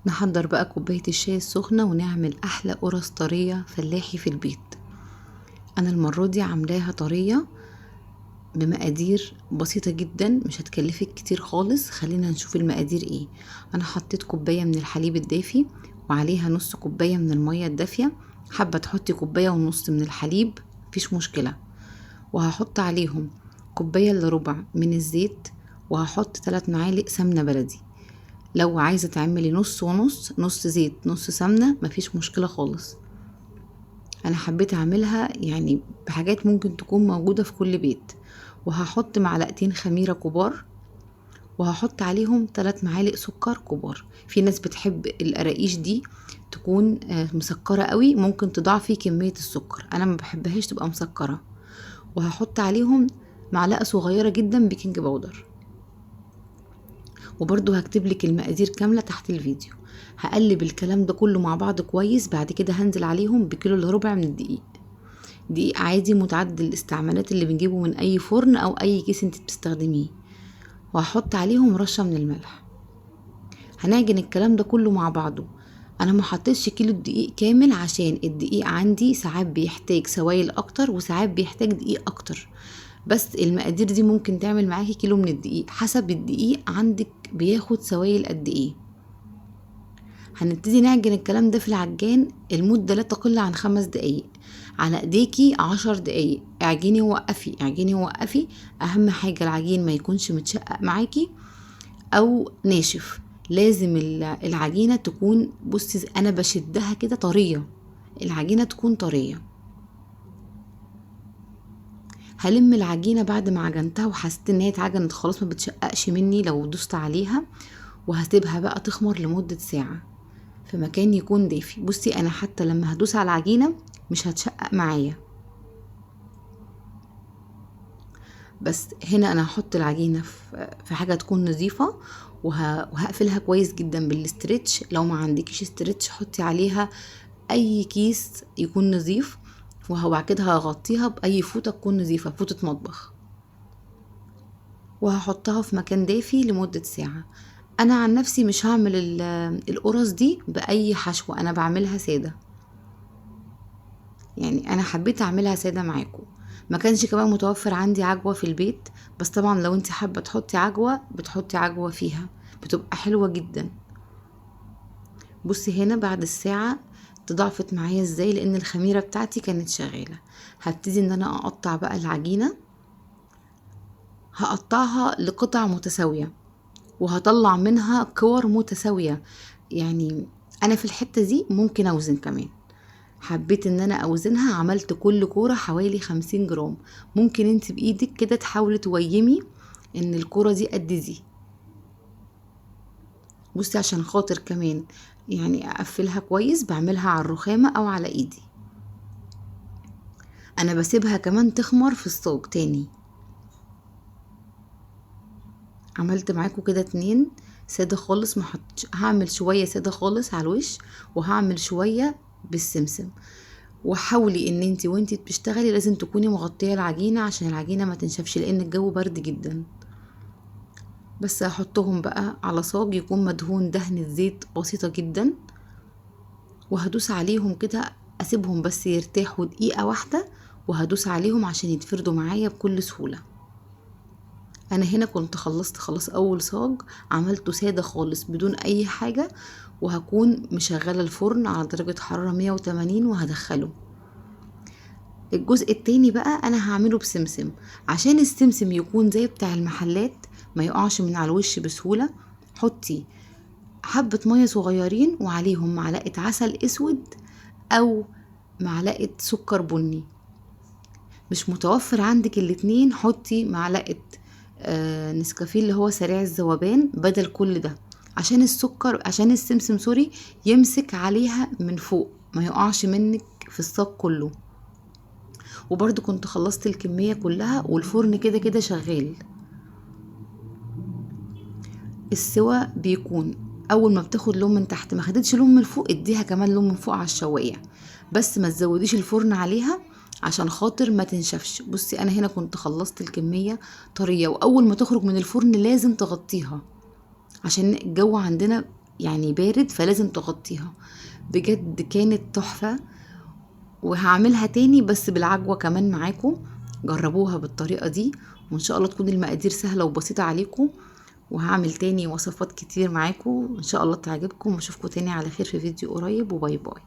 نحضر بقى كوباية الشاي السخنة ونعمل أحلى قرص طرية فلاحي في البيت. أنا المرة دي عاملاها طرية بمقادير بسيطة جدا، مش هتكلفك كتير خالص. خلينا نشوف المقادير ايه. أنا حطيت كوباية من الحليب الدافي وعليها نص كوباية من المية الدافية. حابة تحطي كوباية ونص من الحليب مفيش مشكلة. وهحط عليهم كوباية الا ربع من الزيت، وهحط 3 معالق سمنة بلدي. لو عايزة تعملي نص ونص، نص زيت نص سمنة، مفيش مشكلة خالص. انا حبيت اعملها يعني بحاجات ممكن تكون موجودة في كل بيت. وهحط معلقتين خميرة كبار، وهحط عليهم 3 معالق سكر كبار. في ناس بتحب القراقيش دي تكون مسكرة قوي، ممكن تضاعفي كمية السكر. انا ما بحبهاش تبقى مسكرة. وهحط عليهم معلقة صغيرة جدا بيكنج باودر. وبرضو هكتب لك المقادير كاملة تحت الفيديو. هقلب الكلام ده كله مع بعض كويس. بعد كده هنزل عليهم بكيلو الا ربع من الدقيق، دقيق عادي متعدد الاستعمالات اللي بنجيبه من اي فرن او اي كيس انت بتستخدميه. وهحط عليهم رشة من الملح. هنعجن الكلام ده كله مع بعضه. انا ما حطيتش كيلو الدقيق كامل عشان الدقيق عندي ساعات بيحتاج سوائل اكتر وساعات بيحتاج دقيق اكتر. بس المقادير دي ممكن تعمل معاكي كيلو من الدقيق حسب الدقيق عندك بياخد سوائل قد ايه. هنبتدي نعجن الكلام ده في العجان. المدة لا تقل عن 5 دقايق، على ايديكي 10 دقايق. اعجني ووقفي اعجني ووقفي. اهم حاجة العجين ما يكونش متشقق معاكي او ناشف. لازم العجينة تكون، بصي انا بشدها كده طرية، العجينة تكون طرية. هلم العجينة بعد ما عجنتها وحسيت ان هي اتعجنت خلاص ما بتشققش مني لو دوست عليها. وهسيبها بقى تخمر لمدة ساعة في مكان يكون دافي. بصي انا حتى لما هدوس على العجينة مش هتشقق معايا. بس هنا انا هحط العجينة في حاجة تكون نظيفة، وهقفلها كويس جدا بالاسترتش. لو ما عندكيش استرتش حطي عليها اي كيس يكون نظيف. وبعد كده هغطيها باي فوطة تكون نظيفة، فوطة مطبخ. وهحطها في مكان دافي لمدة ساعة. انا عن نفسي مش هعمل القرص دي باي حشو، انا بعملها سادة. يعني انا حبيت اعملها سادة معاكم. ما كانش كمان متوفر عندي عجوة في البيت، بس طبعا لو انت حابة تحطي عجوة بتحطي عجوة فيها، بتبقى حلوة جدا. بصي هنا بعد الساعة تضاعفت معايا ازاي، لان الخميرة بتاعتي كانت شغالة. هبتدي ان انا اقطع بقى العجينة. هقطعها لقطع متساوية وهطلع منها كور متساوية. يعني انا في الحتة دي ممكن اوزن كمان. حبيت ان انا اوزنها، عملت كل كورة حوالي 50 جرام. ممكن انت بايدك كده تحاولي تويمي ان الكورة دي قد دي. بصي عشان خاطر كمان يعني اقفلها كويس بعملها على الرخامة او على ايدي. انا بسيبها كمان تخمر في الصاج تاني. عملت معاكم كده 2 سادة خالص، هعمل شوية سادة خالص على الوش، وهعمل شوية بالسمسم. وحاولي ان انتي وانتي بتشتغلي لازم تكوني مغطية العجينة عشان العجينة ما تنشفش، لان الجو برد جدا. بس هحطهم بقى على صاج يكون مدهون دهنة زيت بسيطة جدا، وهدوس عليهم كده. اسيبهم بس يرتاحوا دقيقة واحدة، وهدوس عليهم عشان يتفردوا معايا بكل سهولة. انا هنا كنت خلصت خلاص اول صاج، عملته سادة خالص بدون اي حاجة. وهكون مشغلة الفرن على درجة حرارة 180 وهدخله. الجزء التاني بقى انا هعمله بسمسم. عشان السمسم يكون زي بتاع المحلات ما يقعش من على الوش بسهولة، حطي حبة مية صغيرين وعليهم معلقة عسل اسود او معلقة سكر بني. مش متوفر عندك الاتنين، حطي معلقة نسكافيه اللي هو سريع الذوبان بدل كل ده، عشان السكر عشان السمسم سوري يمسك عليها من فوق ما يقعش منك في الصاج كله. وبرضو كنت خلصت الكمية كلها والفرن كده كده شغال. السوا بيكون اول ما بتاخد لون من تحت، ما خدتش لون من فوق اديها كمان لون من فوق على الشواية، بس ما تزوديش الفرن عليها عشان خاطر ما تنشفش. بصي انا هنا كنت خلصت الكمية طرية، واول ما تخرج من الفرن لازم تغطيها عشان الجو عندنا يعني بارد، فلازم تغطيها. بجد كانت تحفة، وهعملها تاني بس بالعجوة كمان معاكم. جربوها بالطريقة دي، وان شاء الله تكون المقادير سهلة وبسيطة عليكم. وهعمل تاني وصفات كتير معاكم ان شاء الله تعجبكم، واشوفكم تاني على خير في فيديو قريب، وباي باي.